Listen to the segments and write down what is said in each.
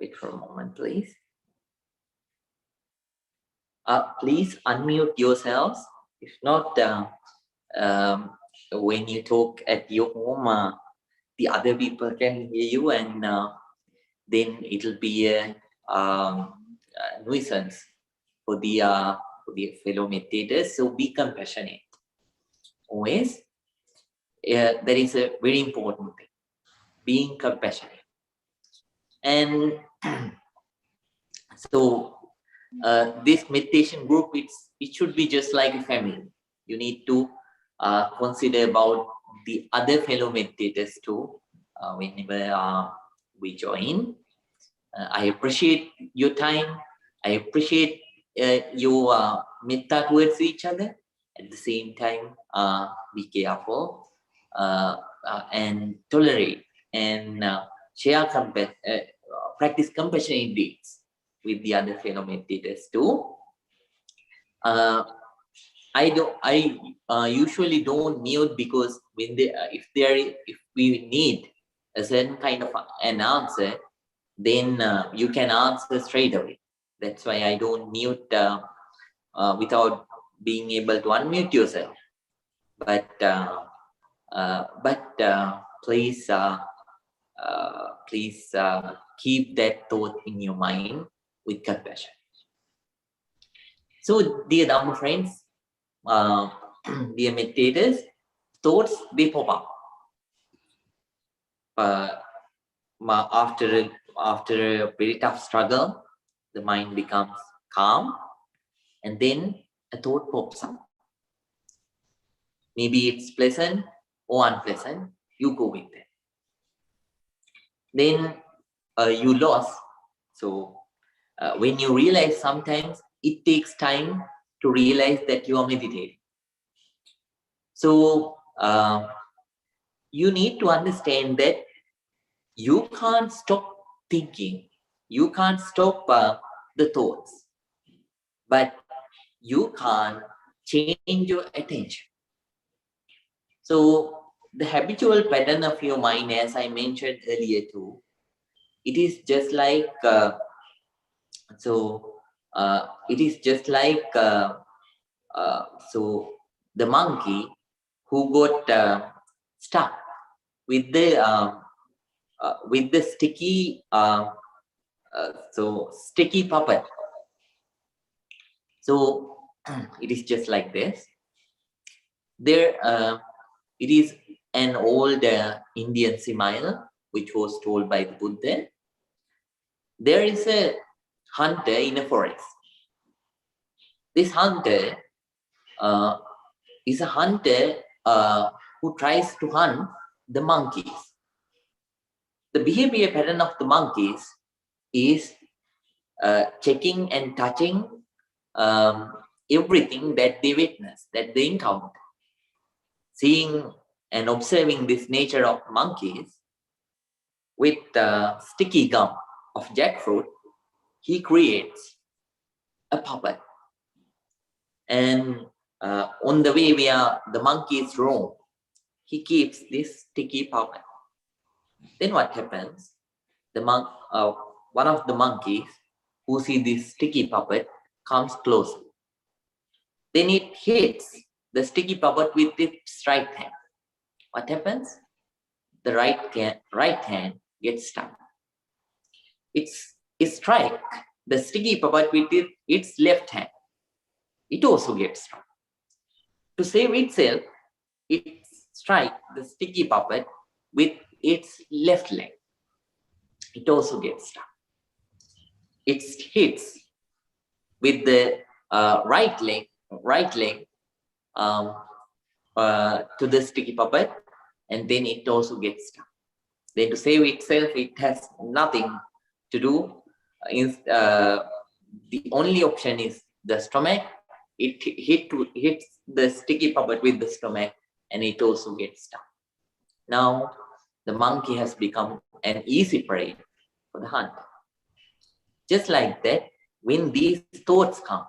Wait for a moment, please. Please unmute yourselves. If not, when you talk at your home, the other people can hear you, and then it'll be a nuisance for the fellow meditators. So be compassionate. Always, that is a very important thing. Being compassionate. And so this meditation group, it should be just like a family. You need to consider about the other fellow meditators too whenever we join. I appreciate your time. I appreciate your metta towards each other. At the same time, be careful and tolerate and share practice compassionate deeds with the other fellow meditators too. I usually don't mute, because when if we need a certain kind of an answer, then you can answer straight away. That's why I don't mute without being able to unmute yourself. But please keep that thought in your mind with compassion. So, dear Dhamma friends, dear meditators, thoughts, they pop up. After a very tough struggle, the mind becomes calm, and then a thought pops up. Maybe it's pleasant or unpleasant, you go with it. Then you lost. So when you realize, sometimes it takes time to realize that you are meditating. So you need to understand that you can't stop thinking. You can't stop the thoughts. But you can't change your attention. So the habitual pattern of your mind, as I mentioned earlier too, it is just like it is just like so the monkey who got stuck with the sticky sticky puppet. So it is just like this. There, it is an old Indian simile which was told by the Buddha. There is a hunter in a forest. This hunter is a hunter who tries to hunt the monkeys. The behavior pattern of the monkeys is checking and touching everything that they witness, that they encounter. Seeing and observing this nature of monkeys, with the sticky gum of jackfruit, he creates a puppet. And on the way where the monkeys roam, he keeps this sticky puppet. Then what happens? One of the monkeys who see this sticky puppet comes closer. Then it hits the sticky puppet with its right hand. What happens? The right hand gets stuck. It strikes the sticky puppet with its left hand. It also gets stuck. To save itself, it strikes the sticky puppet with its left leg. It also gets stuck. It hits with the right leg to the sticky puppet, and then it also gets stuck. Then to save itself, it has nothing to do. The only option is the stomach. It hits the sticky puppet with the stomach, and it also gets stuck. Now the monkey has become an easy prey for the hunter. Just like that, when these thoughts come,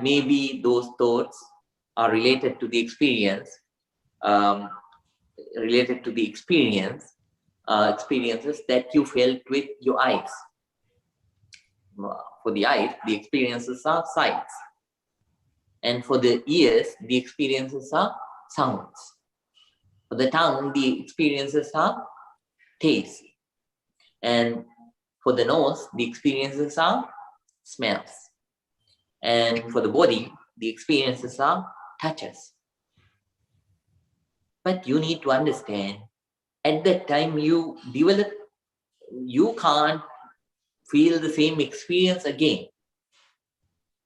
maybe those thoughts are related to the experience, experiences that you felt with your eyes. For the eyes, the experiences are sights. And for the ears, the experiences are sounds. For the tongue, the experiences are taste. And for the nose, the experiences are smells. And for the body, the experiences are touches. But you need to understand, at that time you develop, you can't feel the same experience again.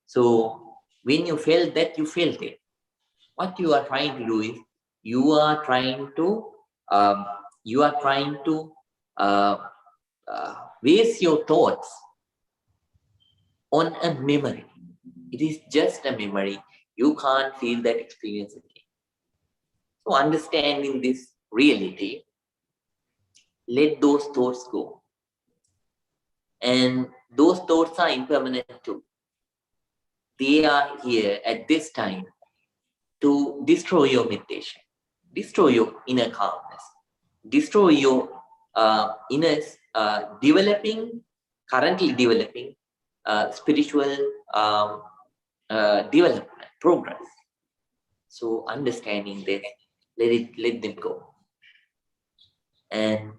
So when you felt that, you felt it. What you are trying to do is, you are trying to uh, waste your thoughts on a memory. It is just a memory. You can't feel that experience again. So understanding this reality, let those thoughts go. And those thoughts are impermanent too. They are here at this time to destroy your meditation, destroy your inner calmness, destroy your inner currently developing spiritual development, progress. So understanding this, let them go. And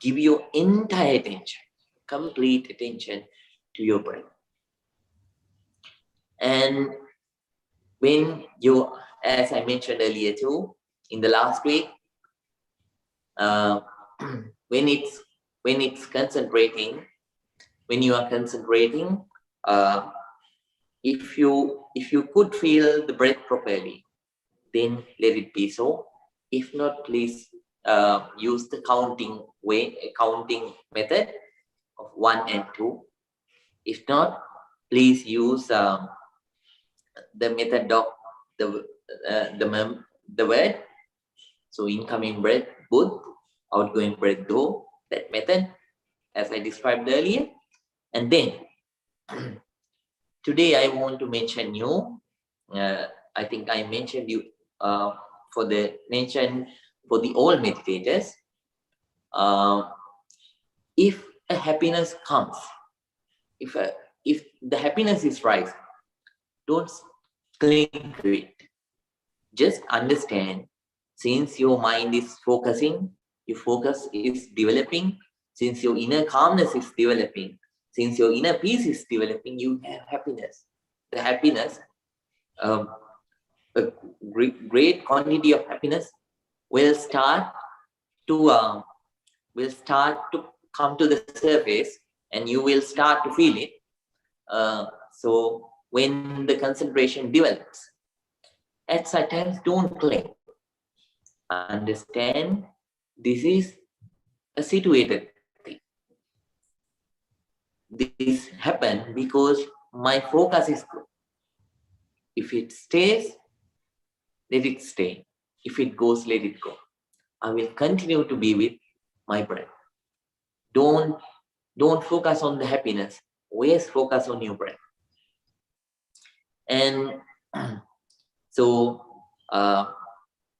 give your entire attention, complete attention to your breath. And when you, as I mentioned earlier too, in the last week, when it's concentrating, when you are concentrating, if you could feel the breath properly, then let it be so. If not, please use the counting method of 1 and 2. If not, please use the method of the word. So incoming breath, Buddhi, outgoing breath, Do, that method as I described earlier. And then today I want to mention you. I think I mentioned you for the all meditators. If a happiness comes, if the happiness is rising, don't cling to it. Just understand, since your mind is focusing, your focus is developing, since your inner calmness is developing, since your inner peace is developing, you have happiness. The happiness, a great quantity of happiness will start to come to the surface, and you will start to feel it. So when the concentration develops, at such times, don't cling. Understand, this is a situated thing. This happened because my focus is good. If it stays, let it stay. If it goes, let it go. I will continue to be with my breath. Don't focus on the happiness. Always focus on your breath. And so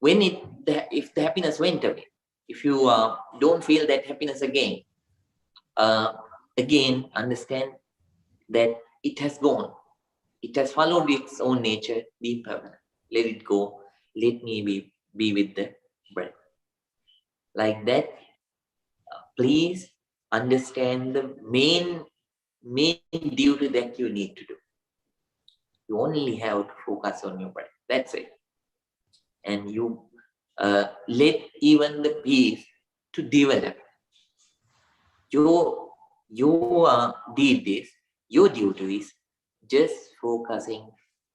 if the happiness went away, if you don't feel that happiness again, again understand that it has gone. It has followed its own nature, the impermanent. Let it go. Let me be with the breath. Like that, please understand the main duty that you need to do. You only have to focus on your breath. That's it. And you let even the peace to develop. You did this. Your duty is just focusing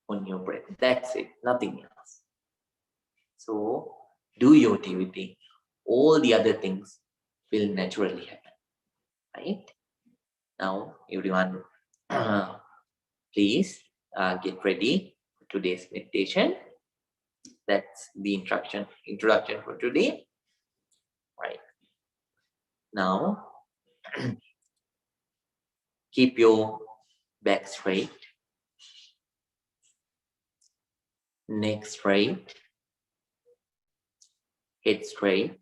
on your breath. That's it. Nothing else. So do your duty. All the other things will naturally happen. Right? Now, everyone, please get ready for today's meditation. That's the introduction for today. Right. Now, keep your back straight, neck straight, head straight,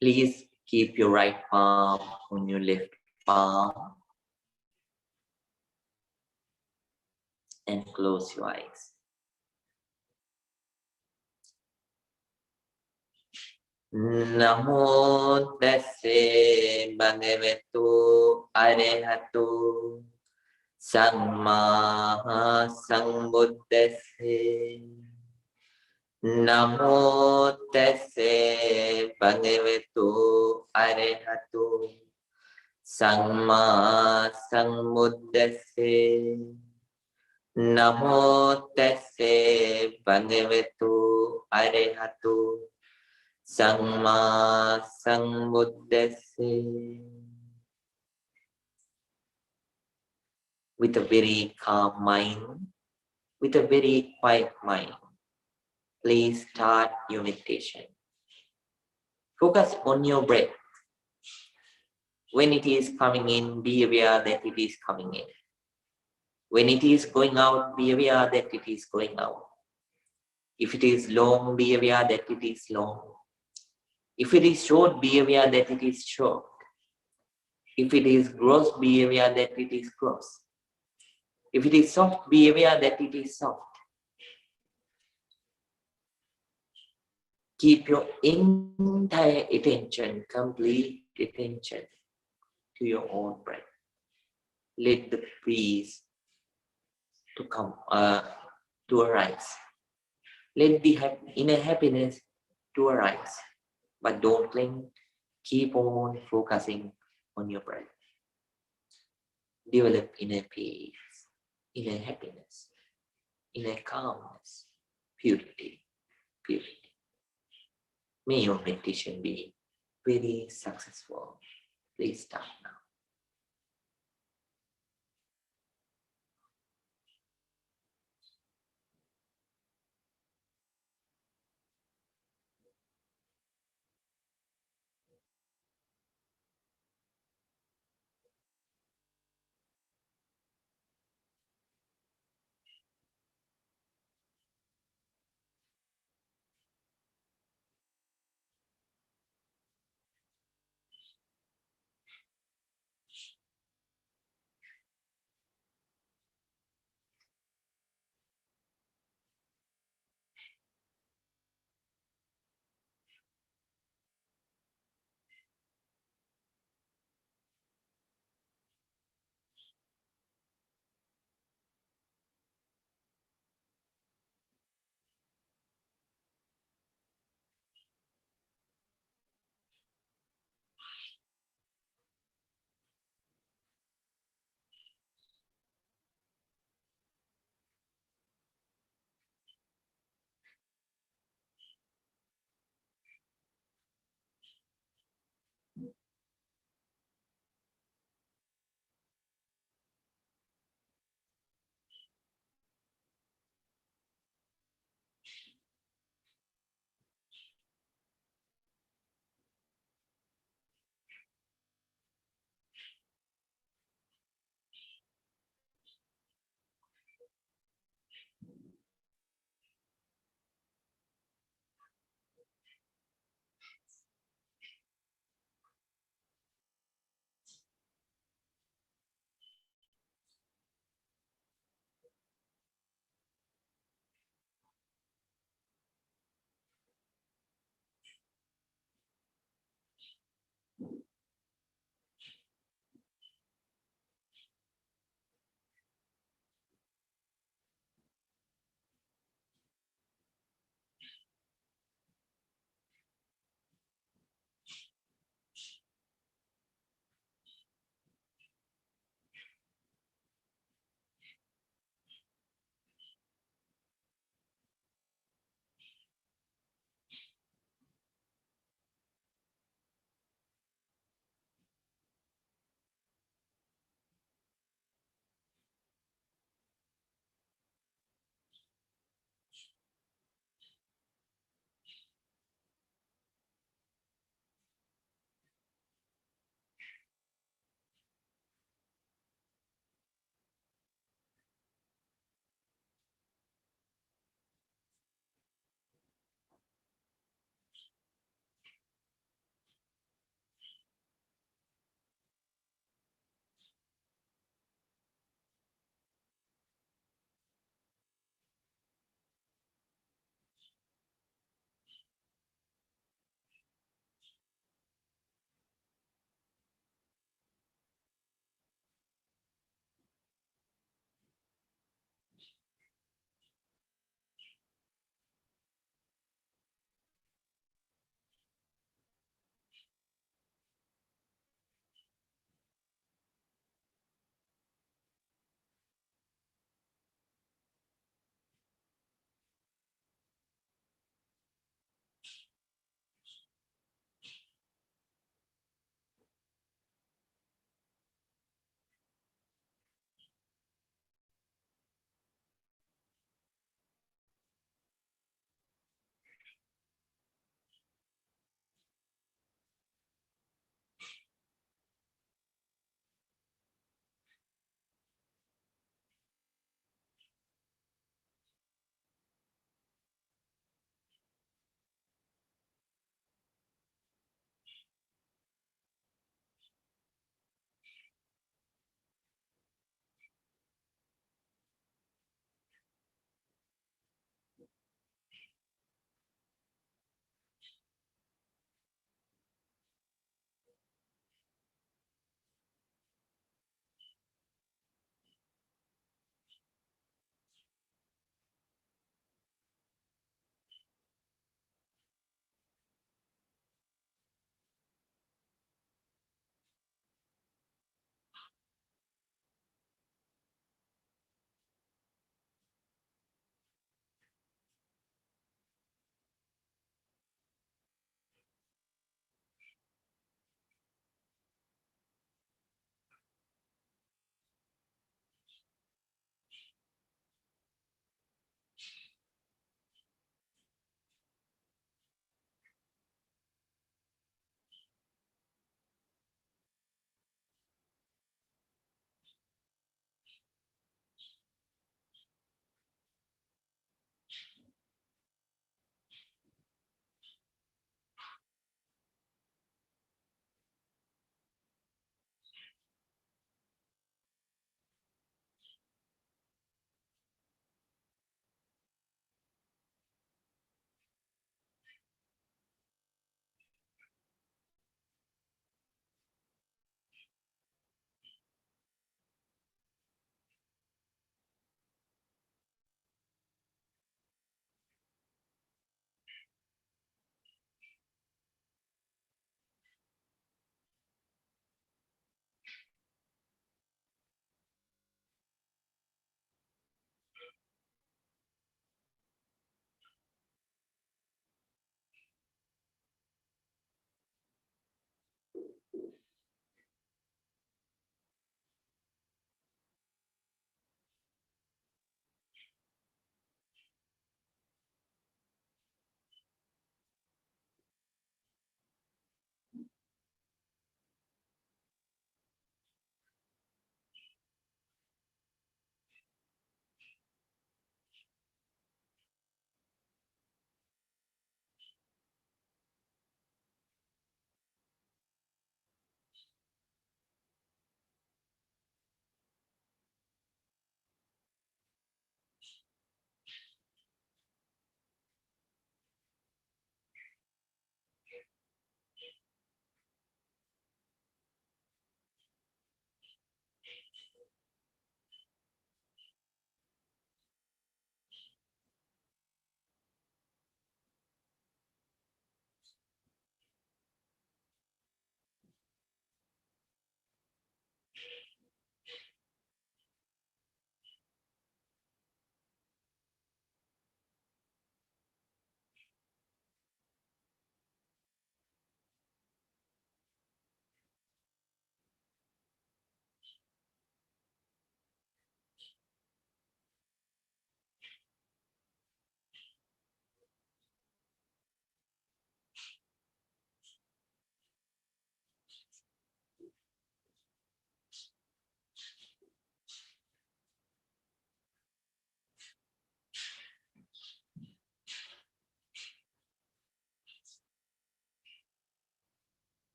Please keep your right palm on your left palm and close your eyes. Namo tassa bhagavato arahato samma sambuddhassa. Namo tassa bhagavato arahato samma sambuddhassa. Namo tassa bhagavato arahato samma sambuddhassa. With a very calm mind, with a very quiet mind, please start your meditation. Focus on your breath. When it is coming in, be aware that it is coming in. When it is going out, be aware that it is going out. If it is long, be aware that it is long. If it is short, be aware that it is short. If it is gross, be aware that it is gross. If it is soft, be aware that it is soft. Keep your entire attention, complete attention to your own breath. Let the breeze to come to arise. Let the inner happiness to arise. But don't cling. Keep on focusing on your breath. Develop inner peace, inner happiness, inner calmness, purity, purity. May your meditation be very successful. Please start now.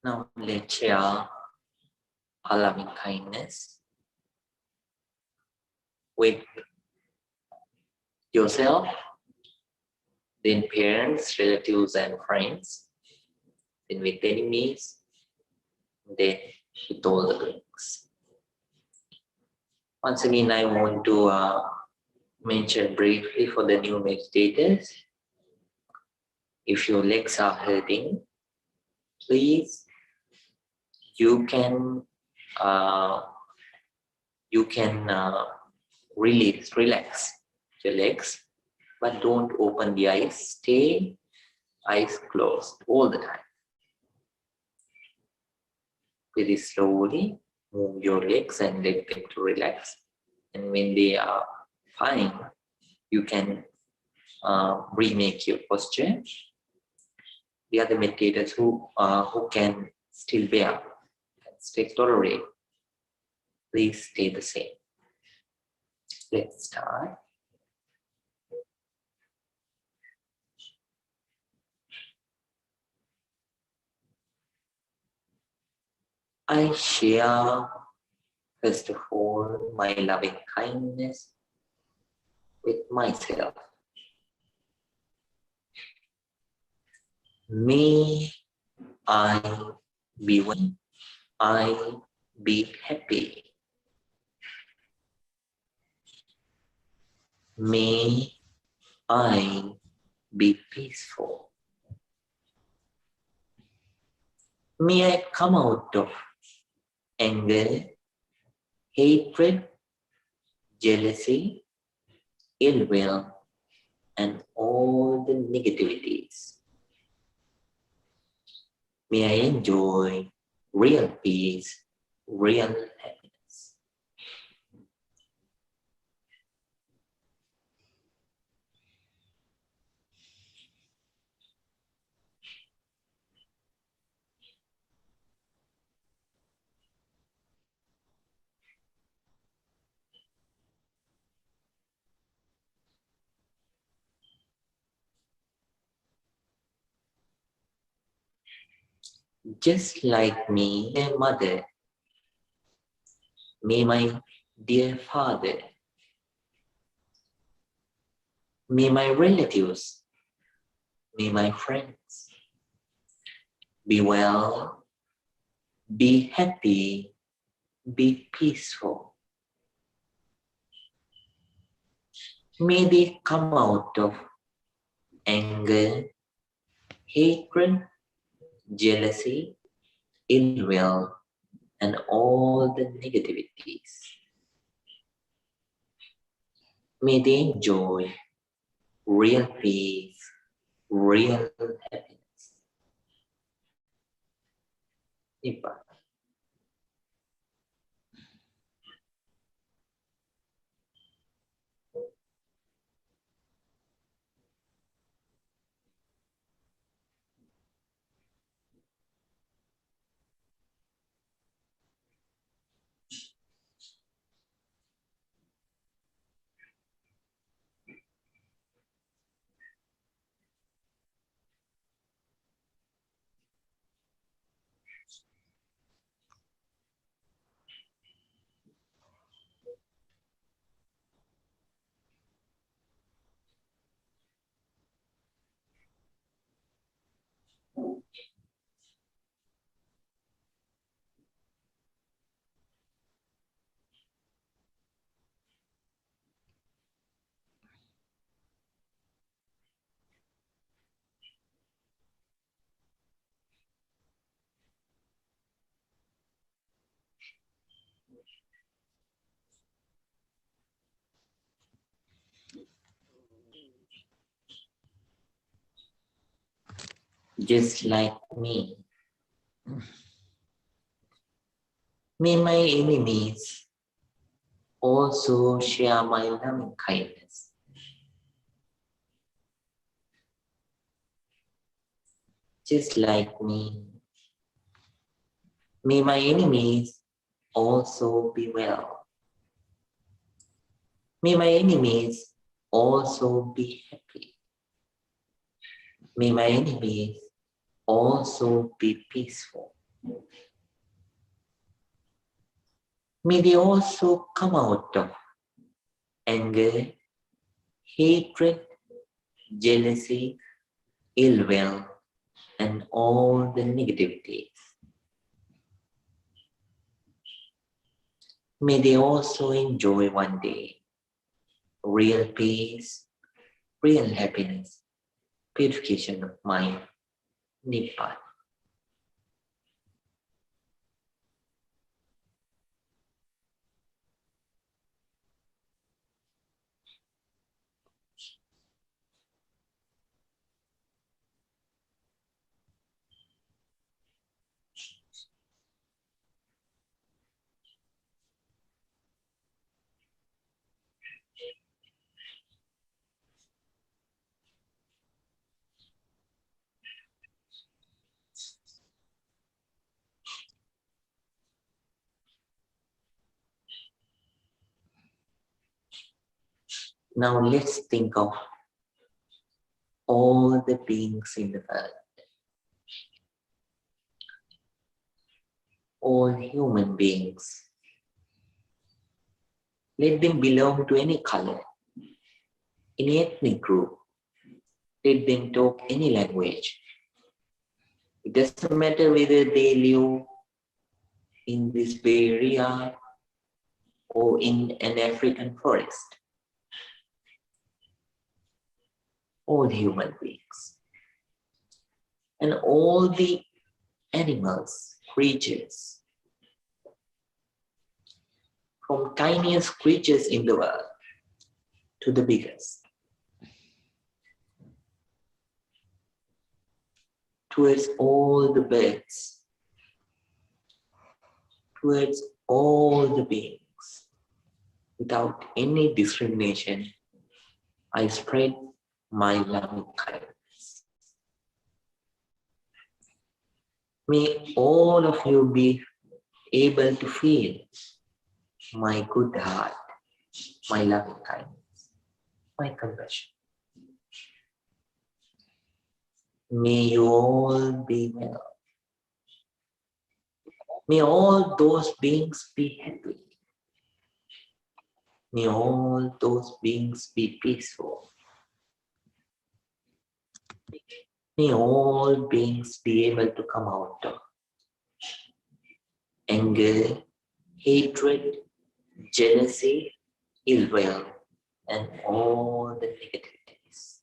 Now let's share our loving kindness with yourself, then parents, relatives, and friends, then with enemies, then with all the beings. Once again, I want to mention briefly for the new meditators. If your legs are hurting, please, you can relax your legs, but don't open the eyes. Stay eyes closed all the time. Very slowly move your legs and let them to relax. And when they are fine, you can remake your posture. The other meditators who can still bear, can still tolerate, please stay the same. Let's start. I share, first of all, my loving kindness with myself. May I be well. I be happy. May I be peaceful. May I come out of anger, hatred, jealousy, ill will, and all the negativities. May I enjoy real peace, real happiness. Just like me, dear mother, may my dear father, may my relatives, may my friends be well, be happy, be peaceful. May they come out of anger, hatred, jealousy, ill will, and all the negativities. May they enjoy real peace, real happiness. Nibbana. Just like me, may my enemies also share my loving kindness. Just like me, may my enemies also be well. May my enemies also be happy. May my enemies also be peaceful. May they also come out of anger, hatred, jealousy, ill will, and all the negativities. May they also enjoy one day real peace, real happiness, purification of mind, Nibbana. Now let's think of all the beings in the world, all human beings. Let them belong to any color, any ethnic group. Let them talk any language. It doesn't matter whether they live in this Bay Area or in an African forest. All human beings. And all the animals, creatures, from tiniest creatures in the world to the biggest, towards all the birds, towards all the beings, without any discrimination, I spread my loving kindness. May all of you be able to feel my good heart, my loving kindness, my compassion. May you all be well. May all those beings be happy. May all those beings be peaceful. May all beings be able to come out of anger, hatred, jealousy, ill will, and all the negativities.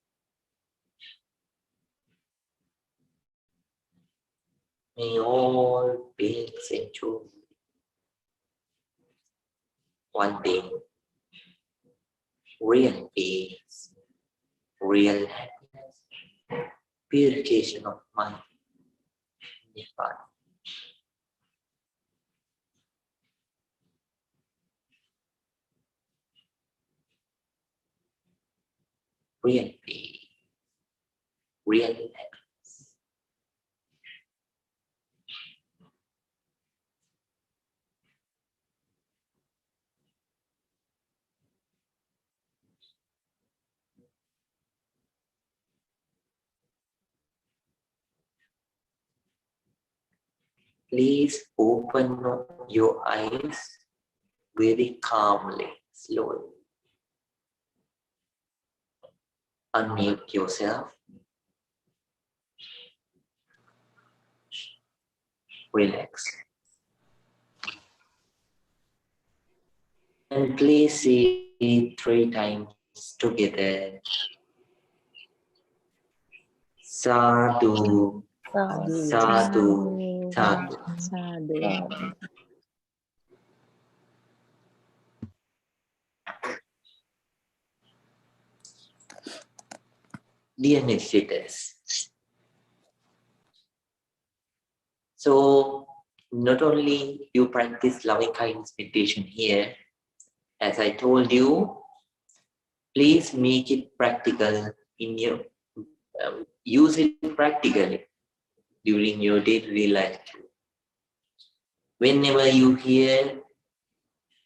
May all beings enjoy one day real peace, real happiness, purification of mind, Nibbana. Real peace, real happiness. Please open your eyes very calmly, slowly. Unmute yourself. Relax. And please say it 3 times together. Sadhu, sadhu, sadhu. Dear meditators, so not only you practice loving kindness meditation here, as I told you, please make it practical in your, use it practically during your day-to-day life. Whenever you hear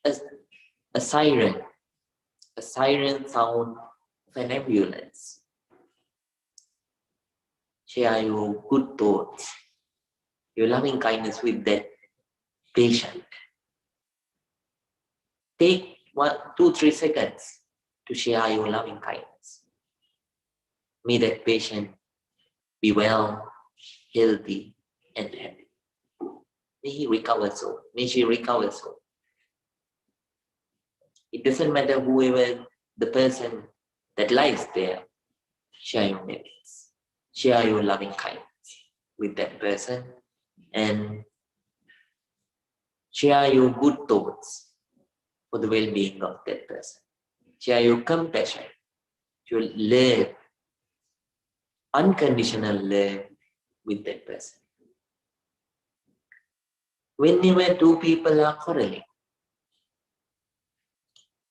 a siren sound of an ambulance, share your good thoughts your loving kindness with that patient. Take 1, 2, 3 seconds to share your loving kindness. May that patient be well, healthy, and happy. May he recover so. May she recover so. It doesn't matter whoever the person that lies there. Share your merits. Share your loving kindness with that person and share your good thoughts for the well-being of that person. Share your compassion, your love, unconditional love with that person. Whenever two people are quarreling,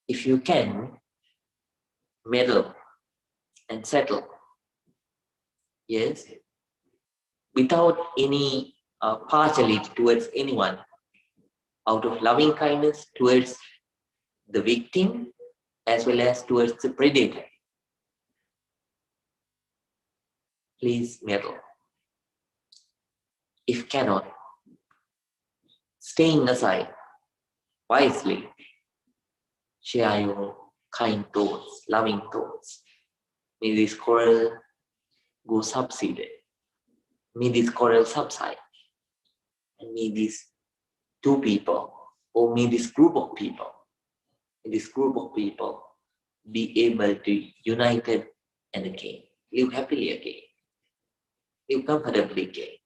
if you can meddle and settle, yes, without any partiality towards anyone, out of loving kindness towards the victim as well as towards the predator, please meddle. If cannot, staying aside wisely, share your kind thoughts, loving thoughts. May this quarrel go subsided. May this quarrel subside. And may these two people, or may this group of people, be able to united and again, live happily again, live comfortably again.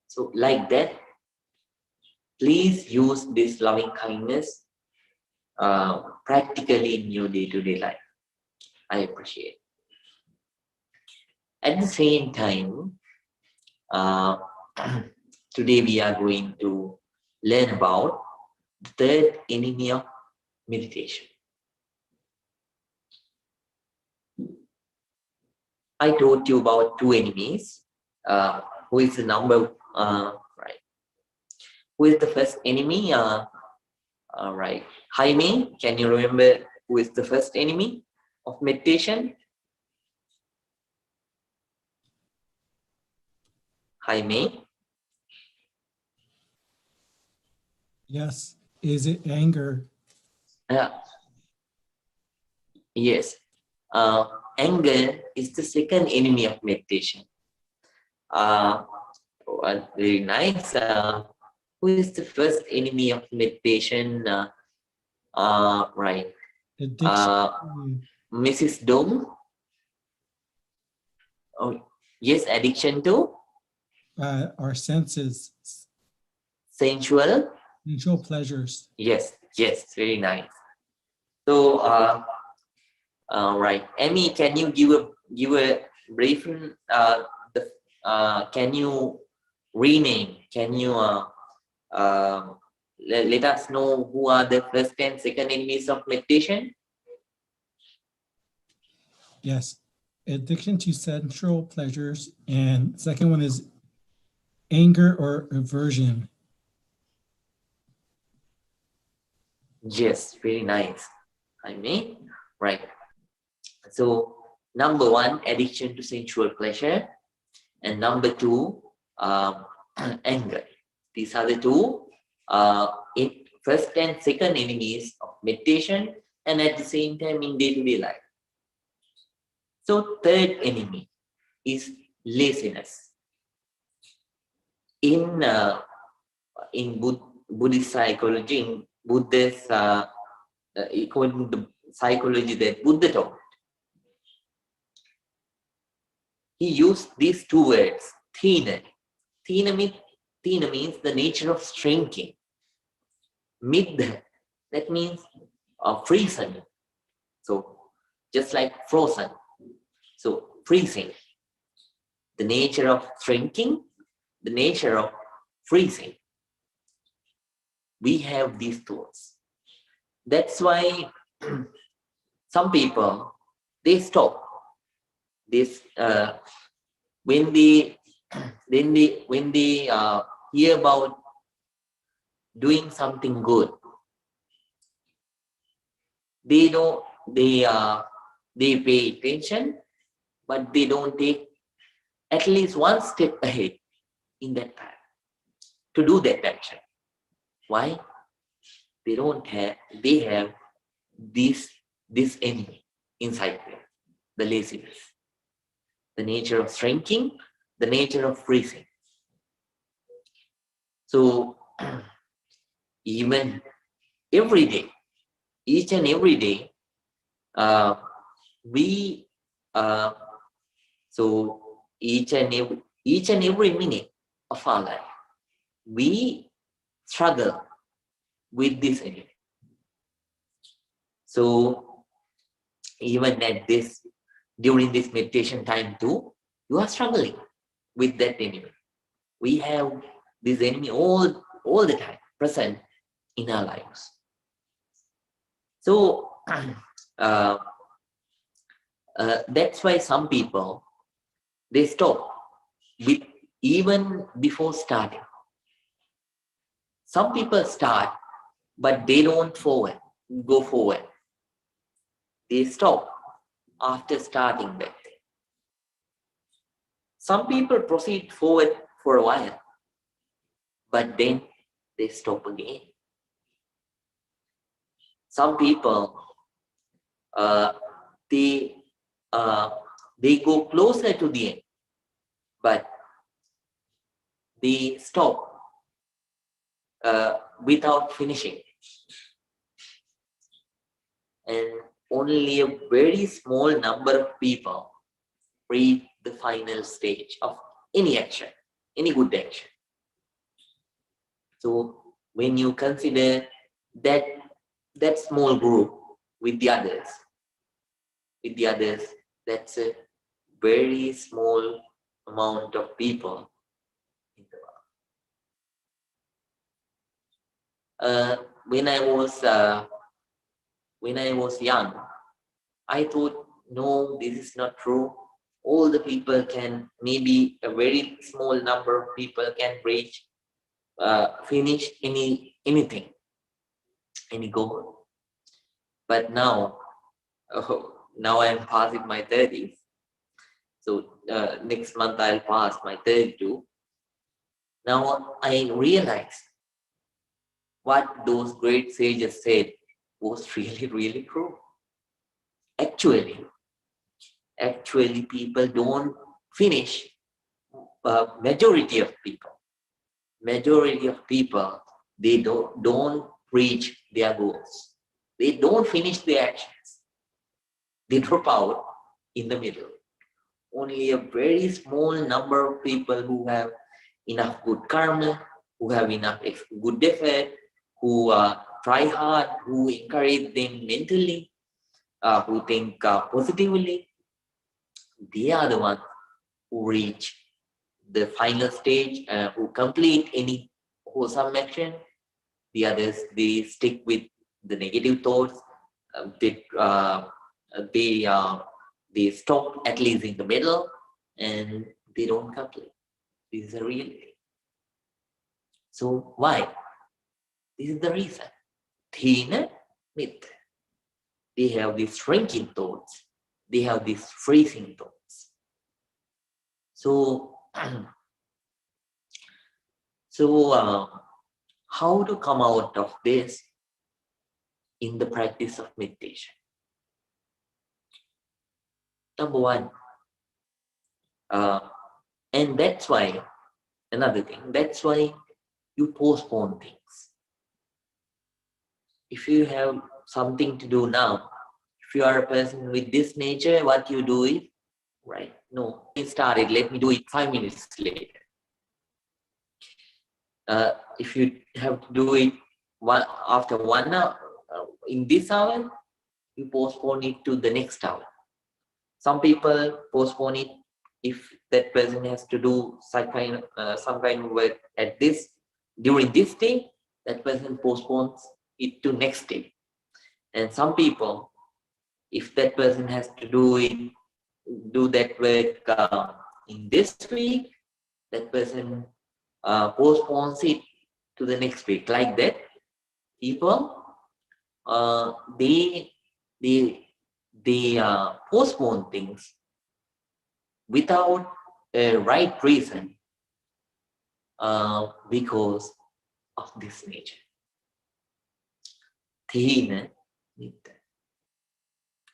So like that, please use this loving kindness practically in your day-to-day life. I appreciate. At the same time, today we are going to learn about the third enemy of meditation. I told you about two enemies. Who is the number? Right. Who is the first enemy? Right. Jaime, can you remember who is the first enemy of meditation? Jaime? Yes. Is it anger? Yes. Anger is the second enemy of meditation. Very nice. Who is the first enemy of meditation? Right. Addiction. Mrs. Dong? Oh, yes, addiction to? Our senses. Sensual? Sensual pleasures. Yes, very nice. So, right. Amy, can you give a brief? Can you rename? Can you let us know who are the first and second enemies of meditation? Yes. Addiction to sensual pleasures. And second one is anger or aversion. Yes, very nice. I mean, right. So, number one, addiction to sensual pleasure. And number two, anger. These are the two first and second enemies of meditation and at the same time in day-to-day life. So third enemy is laziness. In Buddhist psychology, in Buddha's according to the psychology that Buddha taught, he used these two words, thina. Thina means the nature of shrinking. Middha, that means freezing. So just like frozen. So freezing. The nature of shrinking, the nature of freezing. We have these thoughts. That's why some people, they stop this when they hear about doing something good. They pay attention, but they don't take at least one step ahead in that time to do that action. Why? They have this enemy inside them, the laziness, the nature of shrinking, the nature of freezing. So even every day, each and every day, we so each and every minute of our life, we struggle with this enemy. So even at this, during this meditation time too, you are struggling with that enemy. We have this enemy all the time present in our lives. So that's why some people, they stop with even before starting. Some people start, but they don't go forward. They stop after starting that thing. Some people proceed forward for a while, but then they stop again. Some people, they go closer to the end, but they stop without finishing. And only a very small number of people reach the final stage of any action, any good action. So when you consider that small group with the others, that's a very small amount of people in the world. When I was young, I thought, no, this is not true. All the people can, maybe a very small number of people can finish anything, any goal. But now I'm passing my 30s. So next month I'll pass my 32. Now I realize what those great sages said was really, really true. Actually, people don't finish. Majority of people, they don't reach their goals. They don't finish their actions. They drop out in the middle. Only a very small number of people who have enough good karma, who have enough good effort, who try hard, who encourage them mentally, who think positively, they are the ones who reach the final stage, who complete any wholesome action. The others, they stick with the negative thoughts. They stop at least in the middle, and they don't complete. This is a reality. So why? This is the reason. Thina mit. They have these shrinking thoughts. They have these freezing thoughts. So, how to come out of this in the practice of meditation? Number one, and that's why, another thing, that's why you postpone things. If you have something to do now, if you are a person with this nature, what you do is, right, no, it started, let me do it 5 minutes later. If you have to do it after 1 hour, in this hour, you postpone it to the next hour. Some people postpone it if that person has to do some kind of work during this day, that person postpones it to next day. And some people, if that person has to do that work in this week, that person postpones it to the next week. Like that, people they postpone things without a right reason. because of this nature. Thina,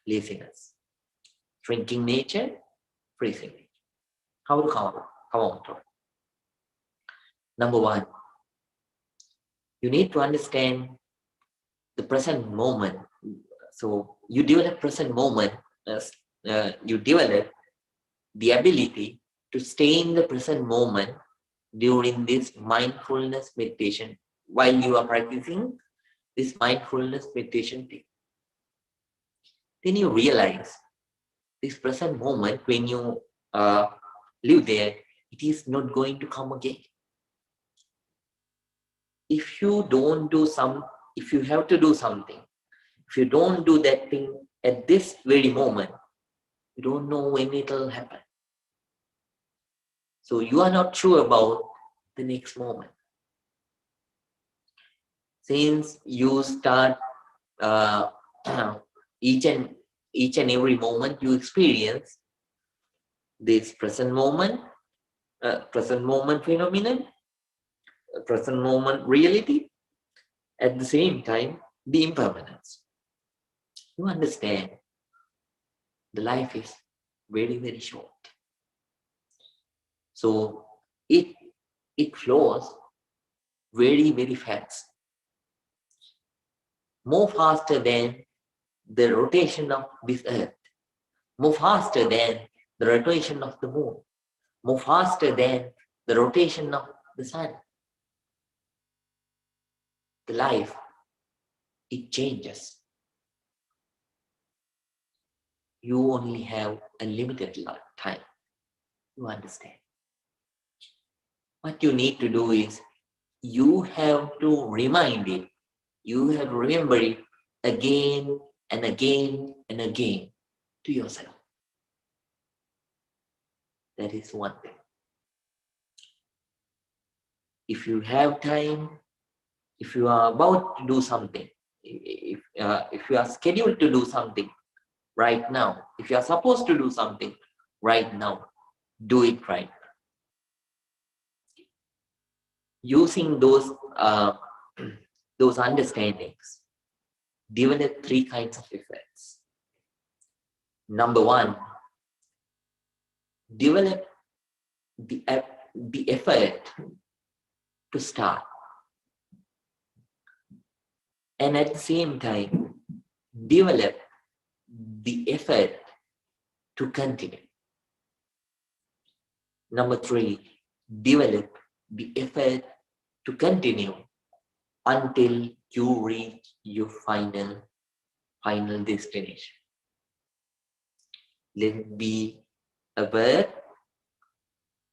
laziness. Drinking nature, freezing nature. How to counter? Number one, you need to understand the present moment. So you develop present moment as you develop the ability to stay in the present moment during this mindfulness meditation while you are practicing this mindfulness meditation thing. Then you realize this present moment, when you live there, it is not going to come again. If you have to do something, if you don't do that thing at this very moment, you don't know when it will happen. So you are not sure about the next moment. Since you start each and every moment you experience this present moment phenomenon, present moment reality, at the same time the impermanence. You understand the life is very, very short. So it flows very, very fast, more faster than the rotation of this earth, more faster than the rotation of the moon, more faster than the rotation of the sun. The life, it changes. You only have a limited time. You understand. What you need to do is, you have to remind it. You have to remember it again and again and again to yourself. That is one thing. If you have time, if you are about to do something, if you are scheduled to do something right now, if you are supposed to do something right now, do it right now. Using those understandings, develop 3 kinds of effects. Number one, develop the effort to start, and at the same time develop the effort to continue. Number 3, develop the effort to continue until you reach your final destination. Let it be a work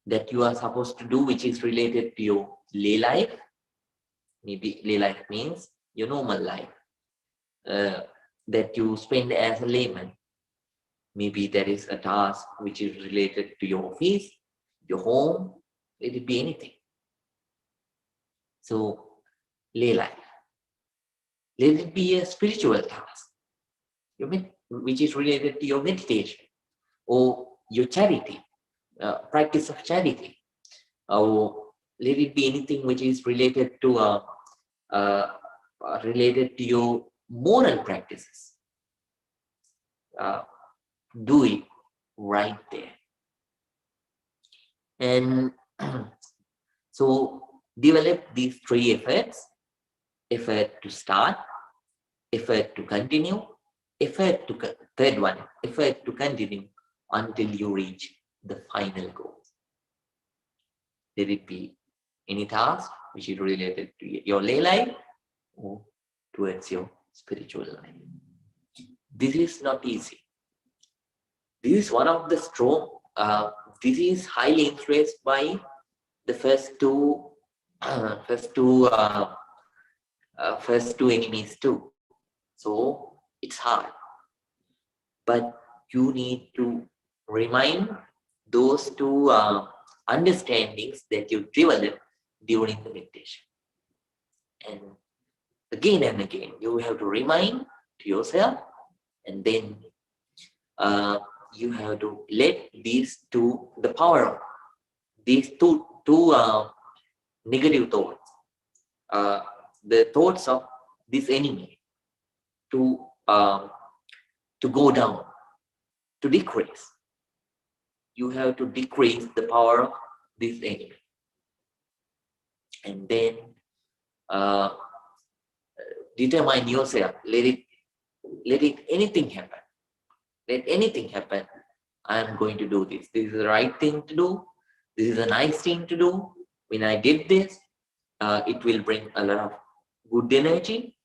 that you are supposed to do, which is related to your lay life. Maybe lay life means your normal life that you spend as a layman. Maybe there is a task which is related to your office, your home, let it be anything. So, lay life. Let it be a spiritual task, which is related to your meditation or your charity, practice of charity, or let it be anything which is related to your moral practices. Do it right there. And so develop these 3 efforts: effort to start, effort to continue, effort to continue until you reach the final goal. Let it be any task which is related to your lay life or towards your spiritual life. This is not easy. This is one of the strong, this is highly influenced by the first two enemies too. So it's hard. But you need to remind those 2 understandings that you develop during the meditation. And again and again, you have to remind to yourself, and then you have to let these 2, the power of these two negative thoughts, the thoughts of this enemy to go down, to decrease. You have to decrease the power of this enemy. And then determine yourself, let it anything happen. Let anything happen. I am going to do this. This is the right thing to do. This is a nice thing to do. When I did this, it will bring a lot of good energy.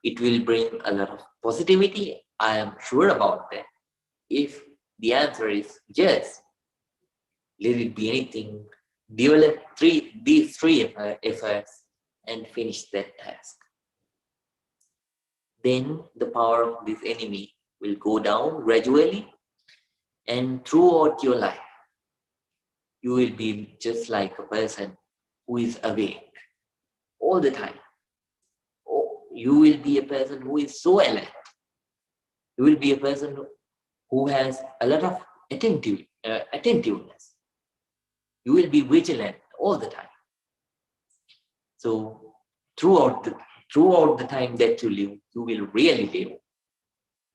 It will bring a lot of positivity. I am sure about that. If the answer is yes, let it be anything. Develop these three efforts and finish that task. Then the power of this enemy will go down gradually, and throughout your life, you will be just like a person who is awake all the time. You will be a person who is so alert. You will be a person who has a lot of attentiveness. You will be vigilant all the time. So throughout the time that you live, you will really live.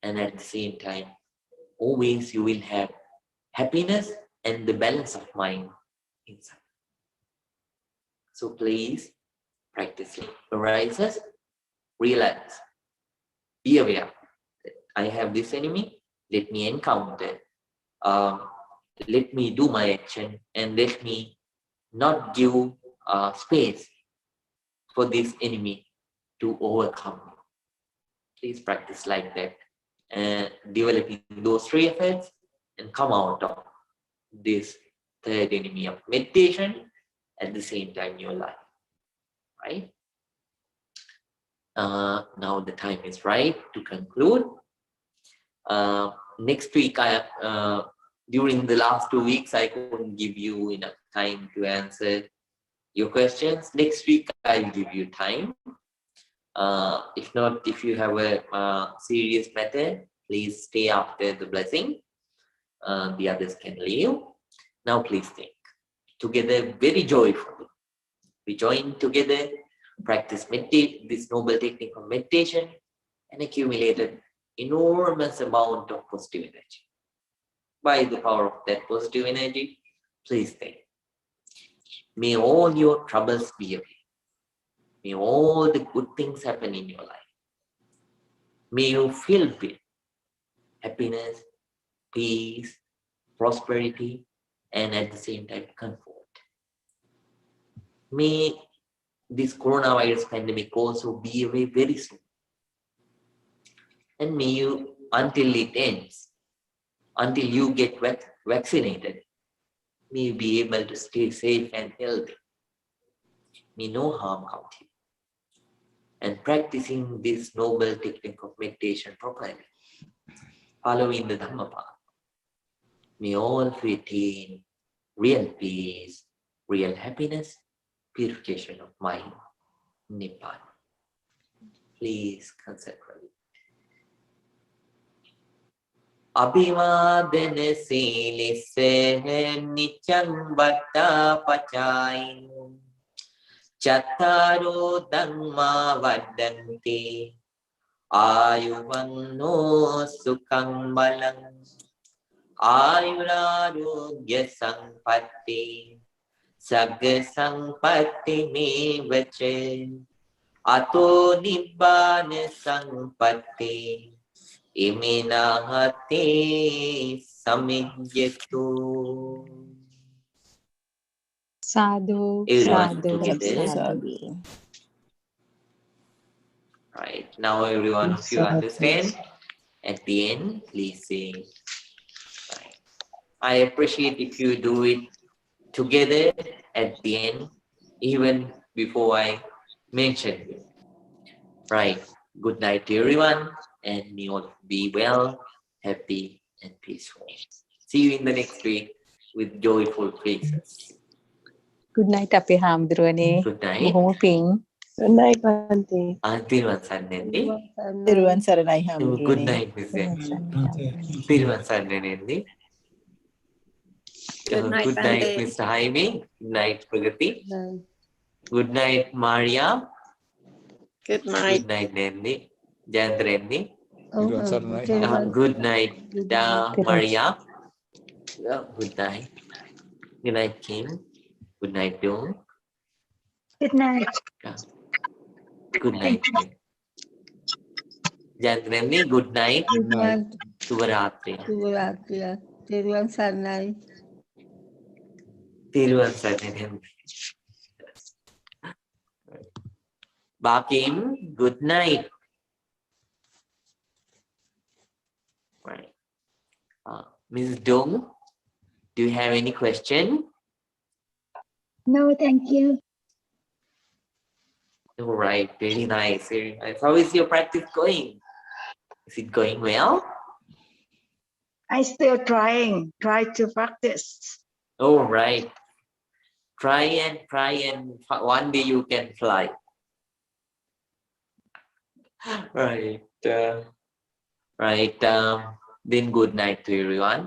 And at the same time, always you will have happiness and the balance of mind inside. So please practice arises, realize, be aware that I have this enemy, let me encounter, let me do my action, and let me not give space for this enemy to overcome me. Please practice like that, and developing those three efforts and come out of this third enemy of meditation at the same time in your life, right? Now the time is right to conclude. Next week, during the last 2 weeks, I couldn't give you enough time to answer your questions. Next week, I'll give you time. If not, if you have a serious matter, please stay after the blessing. The others can leave. Now please think. Together, very joyfully, we join together, practice this noble technique of meditation, and accumulated enormous amount of positive energy. By the power of that positive energy, please think. May all your troubles be away. May all the good things happen in your life. May you feel with happiness, peace, prosperity, and at the same time comfort. May this coronavirus pandemic also be away very soon. And may you, until it ends, until you get vaccinated, may you be able to stay safe and healthy. May no harm come to you. And practicing this noble technique of meditation properly, following the Dhamma path, may all retain real peace, real happiness, purification of mind, Nibbana. Please concentrate. Abhivadana silisse nityang bhatta pachain chattaro dhamma vaddanti ayuvanno sukhang balang ayurarogya sampatti sagga sampatti mevache ato nibbana sampatti iminahati samijyatu. Sadhu, Everyone sadhu, together. sadhu. Right. Now everyone, if you understand, at the end, please say, right. I appreciate if you do it together at the end, even before I mention it. Right. Good night to everyone, and may all be well, happy, and peaceful. See you in the next week with joyful faces. Good night, Api Hamdruane. Good night. Bohong ping. Good night, Bhante. Tiruvan Sannandi. Tiruvan Saranai Hamdruane. Good night, Ms. Tiruvan Sannandi. Good night, Good night, Bhante. Mr. Jaime. Good night, Pragati. Good night, Maria. Good night. Good night, Nandy. Jantrendy. Tiruan Saranai. Good night, Good Maria. Good night. Good night, Kim. Good night, Dung. Good night. Good night. Jantrendy, good night. Good night. Subaratri. Tiruan Saranai. Tiruan Saranai. Bakim, good night. Right. Mrs. Dung, do you have any question? No, thank you. All right, very nice, very nice. How is your practice going? Is it going well? I still try to practice. All right. Try and one day you can fly. Right. Right. Then good night to everyone.